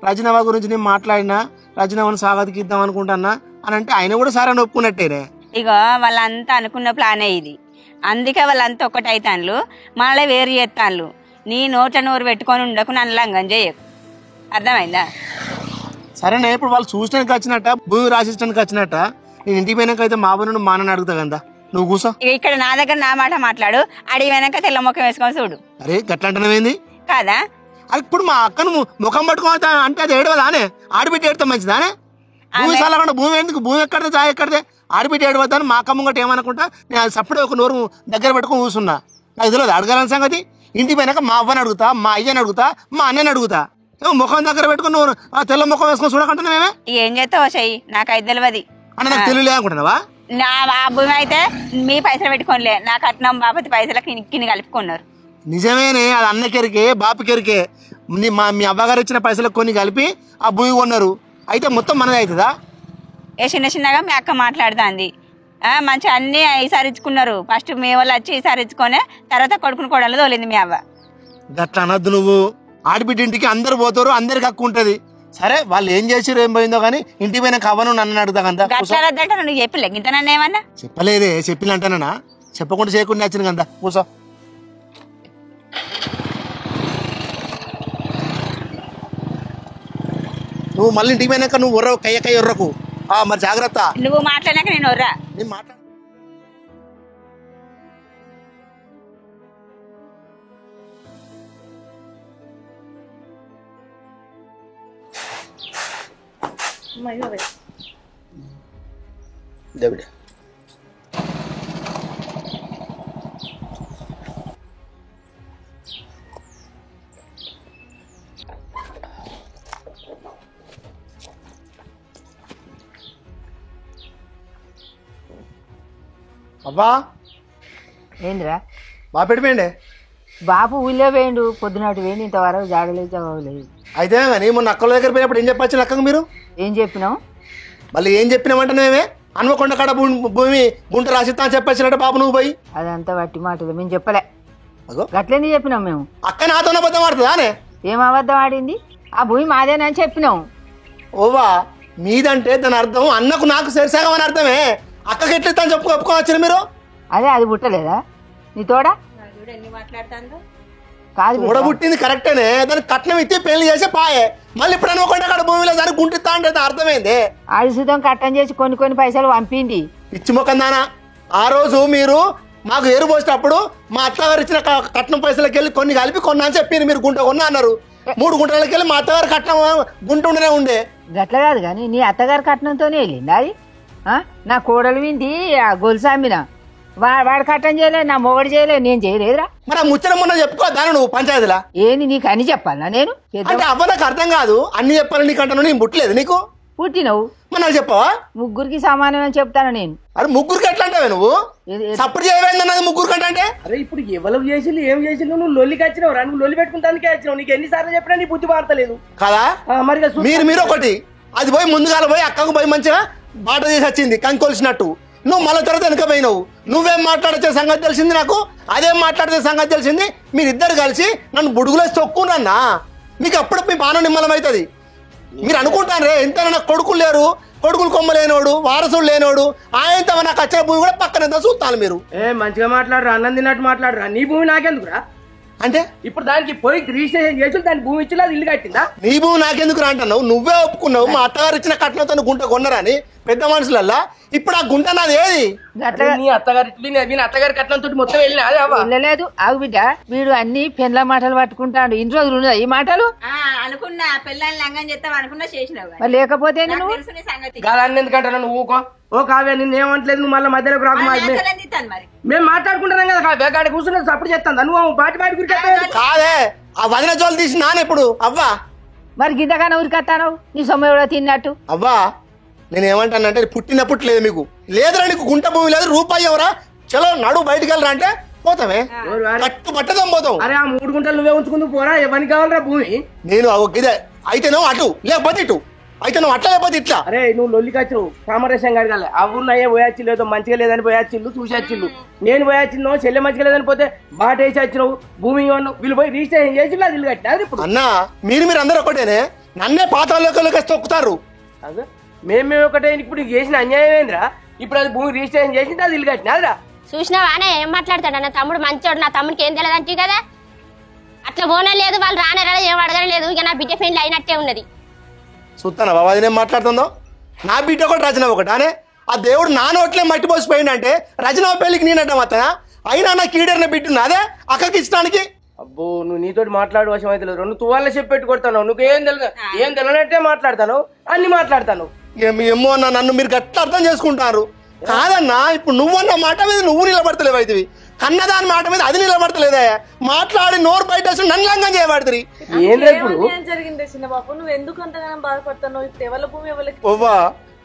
రజనవ్వ గురించి నేను మాట్లాడినా, రజనవ్వను స్వాగతికి ఇద్దాం అనుకుంటున్నా అని అంటే ఆయన కూడా సరే అని ఒప్పుకున్నట్టేనే. ఇక వాళ్ళంతా అనుకున్న ప్లానే ఇది, అందుకే వాళ్ళంతా ఒకటి అవుతాను, మళ్ళీ వేరు చేస్తాను. నీ నోట్ల నోరు పెట్టుకొని ఉండకు, నన్ను లంగం చేయకు, అర్థమైందా? సరేనే ఇప్పుడు వాళ్ళు చూసడానికి వచ్చినట్ట, భూమి రాసిస్తానికి వచ్చినట్ట, నేను ఇంటికి పోయినాక అయితే మా అవ్వను మా అన్నని అడుగుతా కదా, నువ్వు కూర్చో. ఇక్కడ నా దగ్గర నా మాట మాట్లాడు, అడిగి వెనక తెల్ల ముఖం వేసుకొని చూడు. అరే గట్లా అంటున్నావేంది కాదా? అది ఇప్పుడు మా అక్కను ముఖం పట్టుకోవద్దా అంటే అది ఏడవదానే, ఆడిపెట్టి ఏడతాం మంచిదానే. భూమి చల్లకుండా భూమి ఎందుకు, భూమి ఎక్కడితే చాయ్ ఎక్కడితే, ఆడిపెట్టి ఏడవద్దాని మా అక్క ముంగట ఏమనుకుంటా నేను అది సప్పుడే ఒక నోరు దగ్గర పెట్టుకుని కూర్చున్నా. నాకు తెలియదు అడగాలని సంగతి. ఇంటికి పోయినాక మా అవ్వని అడుగుతా, మా అయ్యని అడుగుతా, మా అన్నని అడుగుతా. ముఖం దగ్గర పెట్టుకుని నువ్వు తెల్ల ముఖం వేసుకొని చూడకంటున్నా మేమే. ఏం చేస్తావు చెయ్యి, నాకు అయితే తెలియదు అంటే నాకు తెలియలే అనుకుంటున్నావా? నా భూమి అయితే మీ పైసలు పెట్టుకోనిలే, నా కట్నం బాపతి పైసలకు ఇన్ని కలుపుకున్నారు. నిజమేనే, అది అన్నకెరికే బాపుకెరికే. మీ అవ్వగారు ఇచ్చిన పైసలకు కొన్ని కలిపి ఆ భూమి కొన్నారు, అయితే మొత్తం మనది అవుతుందా? చిన్న చిన్నగా మీ అక్క మాట్లాడుతుంది, మంచిగా అన్ని ఈసారి ఇచ్చుకున్నారు. ఫస్ట్ మీ వాళ్ళు వచ్చి ఈసారి ఇచ్చుకొని తర్వాత కొడుకుని కొడలు తోలింది మీ అవ్వ. గట్లా అనద్దు నువ్వు. ఆడబిడ్డ ఇంటికి అందరు పోతారు, అందరికి హక్కు ఉంటది. సరే వాళ్ళు ఏం చేసిరు ఏం పోయిందో కానీ ఇంటికి పోయిన కవ్వను నన్ను అడుగుతా కదా. గట్లంటే నువ్వు చెప్పలే ఇంత నన్ను ఏమన్నా చెప్పలేదే, చెప్పినంటేనా, చెప్పకుండా చేయకుండా వచ్చింది కదా. కూసో. నువ్వు మళ్ళీ ఇంటికి పోయినాక నువ్వు ఉర్రవు, కయ్య ఉర్రకు. మరి జాగ్రత్త. నువ్వు మాట్లాడినాక నేను ఉర్రా. నేను మాట్లాడ దేవుడే. అబ్బా ఏందిరా పెడిపోయిండే బాపు ఊళ్ళో పోయిండు, పొద్దునాటి పోయింది, ఇంతవరకు జాగలేదు చదవలేదు. అయితే కానీ మొన్న అక్కల దగ్గర పోయినప్పుడు ఏం చెప్పచ్చు అక్కకు మీరు? ఏం చెప్పినావు? మళ్ళీ ఏం చెప్పినామంటే మేమే హన్మకొండ కాడ భూమి గుంట రాసిస్తా అని చెప్పచ్చినట్టు బాబు నువ్వు పోయి. అదంతా వట్టి మాటలు, మేము చెప్పలే. గట్లనే చెప్పినాం మేము. అక్క నాతో అబద్ధం ఆడుతుందానే? ఏం అబద్ధం ఆడింది? ఆ భూమి మాదేనని చెప్పినాం. ఓవా మీదంటే దాని అర్థం అన్నకు నాకు సరిసగం అని అర్థమే. అక్కకి ఎట్లా చెప్పుకోవచ్చు మీరు? అదే అది పుట్టలేదా నీ తోడ? చూడు ఎన్ని మాట్లాడుతాందో. కాదు బిడ్డ. ఊడబుట్టింది కరెక్టేనే, దానికి కట్నం ఇచ్చి పెళ్లి చేసే పాయే. మళ్ళీ ఇప్పుడు అనుకోండి అక్కడ భూమిలో దానికి గుంటిస్తా అంటే అర్థమైంది. ఆయుధం కట్టం చేసి కొన్ని పైసలు పంపింది. పిచ్చి మొక్కం దానా, ఆ రోజు మీరు మాకు ఎరు పోసినప్పుడు మా అత్తగారు ఇచ్చిన కట్నం పైసలకి వెళ్ళి కొన్ని కలిపి కొన్నా అని చెప్పింది. మీరు గుంట కొన్నా అన్నారు. 3 గుంటలకి వెళ్ళి మా అత్తగారు కట్నం గుంట ఉండనే ఉండే. గట్ల కాదు కానీ నీ అత్తగారి కట్నంతోనే వెళ్ళింది అది. నా కోడలు వింది ఆ గొలుసు అమ్మిన, వాడు కట్టం చేయలేదు, నా మొగడు చేయలేదు, నేను చేయలేదురా. మరి ఆ ముచ్చట మొన్న చెప్పుకో దాని నువ్వు పంచాయతీలా. ఏంది నీకు అని చెప్పాలా నేను? అంటే అవ్వ నాకు అర్థం కాదు, అన్ని చెప్పాలి నీకు అంటాను. నేను పుట్టలేదు నీకు, పుట్టినవు మరి నాకు చెప్పవా? ముగ్గురికి సమానమని చెప్తాను నేను. అరే ముగ్గురికి ఎట్లా అంటావే నువ్వు? సప్పుడు చేయవేందన్నది ముగ్గురు కంటే అంటే. అరే ఇప్పుడు ఎవరు చేసి ఏం చేసి నువ్వు లొల్లికి వచ్చినావు రా, నువ్వు లొల్లి పెట్టుకుంటానికే వచ్చినావు. నీకు ఎన్నిసార్లు చెప్పినా నీ బుద్ధి మారతలేదు కదా. మరి మీరు ఒకటి అది పోయి ముందుగాల పోయి అక్కకు పోయి మంచిగా బాట చేసి వచ్చింది కంకొలిసినట్టు. నువ్వు మళ్ళీ తర్వాత వెనక పోయినావు. నువ్వేం మాట్లాడచ్చే సంగతి తెలిసింది నాకు, అదేం మాట్లాడితే సంగతి తెలిసింది. మీరిద్దరు కలిసి నన్ను బుడుగులేసి తొక్కునన్నా మీకు అప్పుడు మీ బాణం నిమ్మలం అవుతుంది. మీరు అనుకుంటాను రే ఎంతైనా నాకు కొడుకులు లేరు, కొడుకులు కొమ్మ లేనోడు, వారసుడు లేనోడు, ఆయనతో నాకు వచ్చిన భూమి కూడా పక్కన ఎంత చూస్తాను. మీరు మంచిగా మాట్లాడరా, అన్నం తిన్నట్టు మాట్లాడరా. నీ భూమి నాకెందుకురా? అంటే ఇప్పుడు దానికి పోయి రిజిస్ట్రేషన్ చేసి దాని భూమి ఇచ్చి అది ఇల్లు కట్టిందా? నీ భూమి నాకెందుకు రా అంటున్నావు? నువ్వే ఒప్పుకున్నావు మా అత్తగారు ఇచ్చిన కట్నంతో గుంట కొన్నరని పెద్ద మనుషులల్లా. ఇప్పుడు ఆ గుంట నాది ఏది? నీ అత్తగారి అత్తగారి కట్నంతో మొత్తం వెళ్ళలేదు. ఆగు బిడ్డ, వీడు అన్ని పెండ్ల మాటలు పట్టుకుంటాడు. ఇన్ని రోజులు ఉన్నదా ఈ మాటలు? అనుకున్నా పిల్లల్ని లంగం చేస్తాం అనుకున్నా చేసినావు. మరి లేకపోతే గాదాన్ని ఎందుకంటాను నువ్వు? ఓ కావ్య నిన్ను ఏమంటలేదు, నువ్వు మళ్ళీ మధ్యలోకి రాకు. మేము మాట్లాడుకుంటున్నాం కదా కావ్య, గాడి కూర్చున్నది సపోర్ట్ చేస్తాను. నువ్వు బాటి గురించి కాదే ఆ వదిన జోలు తీసి నాన్న ఇప్పుడు అవ్వా. మరి గింతగానే ఉరికత్తాను నీ సొమ్మ కూడా తిన్నట్టు. అవ్వా నేను ఏమంటానంటే పుట్టినప్పుడు లేదు మీకు లేదురా, నీకు గుంట భూమి లేదు, రూపాయి ఎవరా, చలో నడు బయటికి వెళ్ళరా అంటే పోతామే, కట్టు పట్టదాం పోతాం. అరే ఆ 3 గుంటలు నువ్వే ఉంచుకుంటూ పోరా, ఎవరికి కావాలరా భూమి? నేను ఇదే అయితే నువ్వు అటు లేకపోతే ఇటు, అయితే నువ్వు అట్లా లేకపోతే ఇట్లా. అరే నువ్వు లొల్లికచ్చు కామరేశం గారి అవున్నాయే పోయొచ్చు, లేదో మంచిగా లేదని పోయొచ్చిల్లు చూసొచ్చిల్లు. నేను పోయొచ్చినో చెల్లె మంచిగా లేదని పోతే బాట వేసి వచ్చినావు, భూమి వీళ్ళు పోయి రిజిస్ట్రేషన్ చేసి అది ఇల్లు కట్టినా. ఇప్పుడు అన్న మీరు అందరూ ఒకటేనే, నన్నే పాతాళలోకి తొక్కుతారు. మేము ఒకటే. ఇప్పుడు చేసిన అన్యాయం ఏంద్రా? ఇప్పుడు అది భూమి రిజిస్ట్రేషన్ చేసింది, అది ఇల్లు కట్టినా అదిరా. చూసినావానే ఏం మాట్లాడతాడు? నా తమ్ముడు మంచోడు, నా తమ్ముడికి ఏం తెలియదంటే కదా. అట్లా పోనే లేదు, వాళ్ళు రానరా ఏం అడగలేదు. ఇక నా బిడ్డ పెళ్లి అయినట్టే ఉన్నది. చూస్తానా బాబా అది నేను మాట్లాడుతుందో? నా బిడ్డ ఒకటి రచన ఒకటి అనే ఆ దేవుడు నా నోట్లే మట్టి పోసిపోయిందంటే రచన పెళ్లికి నేనంటాం అతనా? అయినా నా కీడరిన బిడ్డ అదే అక్కకి ఇచ్చడానికి. అబ్బో నువ్వు నీతోటి మాట్లాడు వశం అయితే లేదు. 2 తువాళ్ళ చెప్పి పెట్టి కొడతాను. నువ్వేం తెలియదు, ఏం తెలియనట్టే మాట్లాడతాను, అన్ని మాట్లాడతాను. ఏమో అన్న నన్ను మీరు గట్లా అర్థం చేసుకుంటారు కాదన్నా. ఇప్పుడు నువ్వన్న మాట మీద నువ్వు నిలబడతలేవు, అయితే కన్నదాని మాట మీద అది నిలబడతలేదా? మాట్లాడి నోరు బయట నన్ను లంఘం చేయబడుతుంది. ఓవా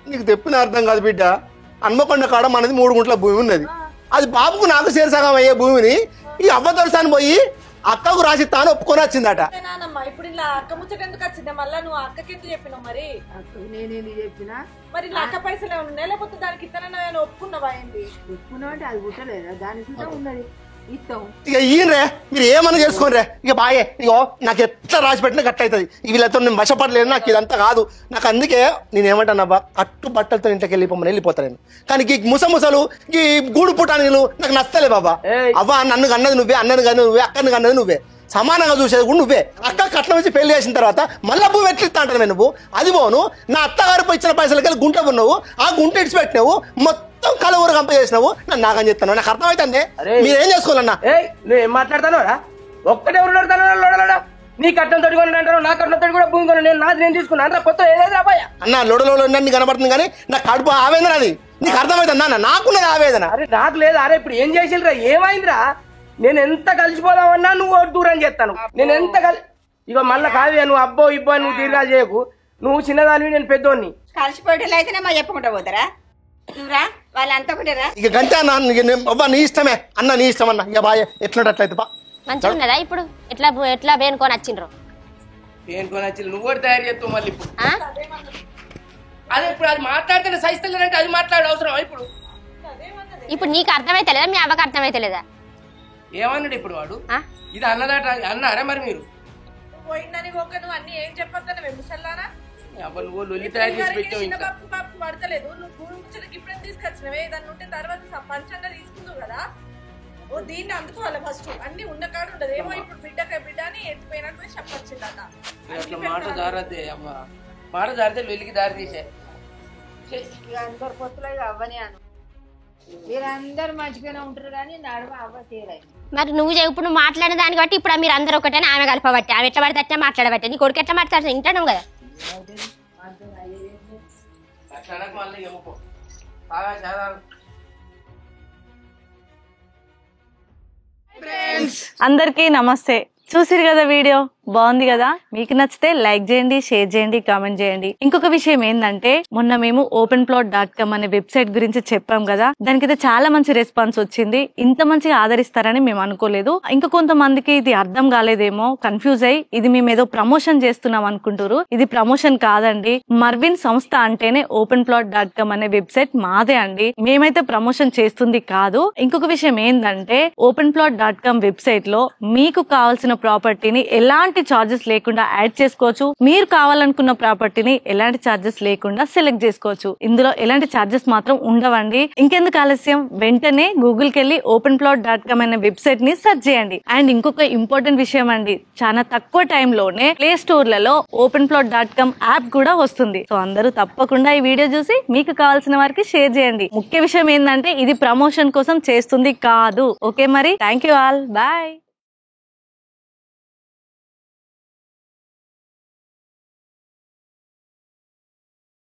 నీకు తెప్పిన అర్థం కాదు బిడ్డ. హన్మకొండ కాడ మనది 3 గుంటల భూమి ఉన్నది. అది బాబుకు నాకు చేరసగం అయ్యే భూమిని ఈ అవ్వదొరసాని పోయి అక్కకు రాసిస్తాను ఒప్పుకొని వచ్చిందట. ఇప్పుడు ఇలా అక్క ముచ్చట ఎందుకు వచ్చింది? మళ్ళా నువ్వు అక్కకి ఎందుకు చెప్పినావు? మరి నేనేది చెప్పినా మరి అక్క పైసలే ఉన్నాయి, లేకపోతే దానికి ఇతనైనా ఒప్పుకున్నావా? ఏంటి ఒప్పుకున్నావు అంటే అది పుట్టలేదా? దాని సుతా ఉన్నది ఇస్తాం. ఇక ఈయనరే మీరు ఏమన్నా చేసుకోండి రే. ఇక బాయే ఇగో నాకు ఎట్లా రాసి పెట్టినా గట్ట అవుతుంది. వీళ్ళతో నేను వశపడలేదు, నాకు ఇదంతా కాదు. నాకు అందుకే నేను ఏమంటానబ్బా, కట్టు బట్టలతో ఇంట్లోకి వెళ్ళిపోతాను నేను. కానీ ఈ ముసముసలు ఈ గూడు పుటానీలు నాకు నచ్చలే బాబా. అవ్వ నన్ను అన్నది నువ్వే, అన్నది కానీ నువ్వే, అక్కని అన్నది నువ్వే, సమానంగా చూసేది కూడా నువ్వే. అక్క కట్నం వచ్చి పెళ్లి చేసిన తర్వాత మళ్ళీ భూమి ఎట్లిస్తా అంటాను నువ్వు. అది పోను నా అత్తగారు ఇచ్చిన పైసలకి వెళ్ళి గుంట ఉన్నావు, ఆ గుంట ఇడిచి పెట్టినావు, మొత్తం కళ ఊరు కంప చేసినావు. నన్ను నాకని చెప్తాను, నాకు అర్థమవుతుంది. మీరేం చేసుకోవాలన్నా? నువ్వేం మాట్లాడతాను రా? ఒక్కటే ఊరుతాను. నీ కట్నం తోటి కొని అంటారు, నా కట్నం తోటి కూడా భూమి కొని నేను నాది నేను తీసుకున్నాను. కొత్త ఏదైతే రాబాయా అన్న లోడలో కనబడుతుంది కానీ నా కడుపు ఆవేదన అది నీకు అర్థమవుతుంది అన్న. నాకున్నది ఆవేదన. అరే నాకు లేదు. అరే ఇప్పుడు ఏం చేసిరా? ఏమైందిరా? నేను ఎంత కలిసిపోదామన్నా నువ్వు దూరం చేస్తాను. నేను ఎంత ఇక మళ్ళీ కావ్య నువ్వు అబ్బో ఇబ్బో నువ్వు దీర్ఘాలు చేయకు. నువ్వు చిన్నదానివి, నేను పెద్దోడిని. కలిసిపోయేటోళ్ళు అయితేనే మా చెప్పుకుంటా పోతారా? నువ్వురా వాళ్ళంతా ఒకటేరా? ఇక గంటే అన్న నీ ఇష్టమే అన్న, నీ ఇష్టం అన్న. ఇక బాయ్ ఎట్లుంటట్లయితే మంచిగా ఉన్నదా? ఇప్పుడు ఎట్లా బేనుకొని వచ్చిండ్రు? బేనుకొని వచ్చి నువ్వు కూడా తయారు చేస్తావు మళ్ళీ. ఇప్పుడు అదే ఇప్పుడు అది మాట్లాడితేనే సహిస్తలేదంటే అది మాట్లాడే అవసరం. ఇప్పుడు నీకు అర్థమైతే లేదా? మీ అవ్వకి అర్థమైతే లేదా? ఏమన్నాడు ఇప్పుడు వాడు? ఇది అన్నదట అన్నారా మరి మీరు? పోయిందని ఒక నువ్వు అన్ని ఏం చెప్పొద్దని ముసల్లారా? నువ్వు లొల్లి తయారు చేసి పెట్టావు. పడతలేదు. నువ్వు భూమి ముచ్చలకి ఇప్పుడే తీసుకొచ్చినవే, దాన్ని ఉంటే తర్వాత పంచంగా తీసుకుంటావు కదా. ఓ దీన్ని అందుకోవాలి ఫస్ట్ అన్ని ఉన్న కాడు ఉండదు ఏమో ఇప్పుడు బిడ్డ అని ఎత్తిపోయినట్టు చెప్పొచ్చిందట అట్లా మాట జారద్దే అమ్మ మాట జారితే వెళ్ళికి దారి తీసే అందరు కొత్తలో అవ్వని అను మీరందరూ మంచిగానే ఉంటారు కానీ నడుమ అవ్వ తీరాయి మరి నువ్వు ఇప్పుడు నువ్వు మాట్లాడిన దాన్ని బట్టి ఇప్పుడు మీరు అందరూ ఒకటే ఆమె కలపబట్టి ఆమె ఎట్లా పడితే అట్లా మాట్లాడబట్టే నీ కొడుకు ఎట్లా మాట్లాడుతుంది వింటాను కదా అందరికీ నమస్తే. చూసిరు కదా వీడియో బాగుంది కదా. మీకు నచ్చితే లైక్ చేయండి, షేర్ చేయండి, కామెంట్ చేయండి. ఇంకొక విషయం ఏంటంటే మొన్న మేము openplot.com అనే వెబ్సైట్ గురించి చెప్పాం కదా, దానికైతే చాలా మంచి రెస్పాన్స్ వచ్చింది. ఇంత మంచిగా ఆదరిస్తారని మేము అనుకోలేదు. ఇంకా కొంతమందికి ఇది అర్థం కాలేదేమో, కన్ఫ్యూజ్ అయ్యి ఇది మేము ఏదో ప్రమోషన్ చేస్తున్నాం అనుకుంటారు. ఇది ప్రమోషన్ కాదండి. మర్విన్ సంస్థ అంటేనే openplot.com అనే వెబ్సైట్ మాదే అండి. మేమైతే ప్రమోషన్ చేస్తుంది కాదు. ఇంకొక విషయం ఏంటంటే openplot.com వెబ్సైట్ లో మీకు కావాల్సిన ప్రాపర్టీని ఎలాంటి చార్జెస్ లేకుండా యాడ్ చేసుకోవచ్చు. మీరు కావాలనుకున్న ప్రాపర్టీని ఎలాంటి చార్జెస్ లేకుండా సెలెక్ట్ చేసుకోవచ్చు. ఇందులో ఎలాంటి చార్జెస్ మాత్రం ఉండవండి. ఇంకెందుకు ఆలస్యం, వెంటనే గూగుల్ కి వెళ్ళి openplot.com అనే వెబ్సైట్ ని సెర్చ్ చేయండి. అండ్ ఇంకొక ఇంపార్టెంట్ విషయం అండి, చాలా తక్కువ టైంలోనే ప్లే స్టోర్లలో openplot.com యాప్ కూడా వస్తుంది. సో అందరూ తప్పకుండా ఈ వీడియో చూసి మీకు కావాల్సిన వారికి షేర్ చేయండి. ముఖ్య విషయం ఏంటంటే ఇది ప్రమోషన్ కోసం చేస్తుంది కాదు. ఓకే మరి, థ్యాంక్ యూ ఆల్, బాయ్.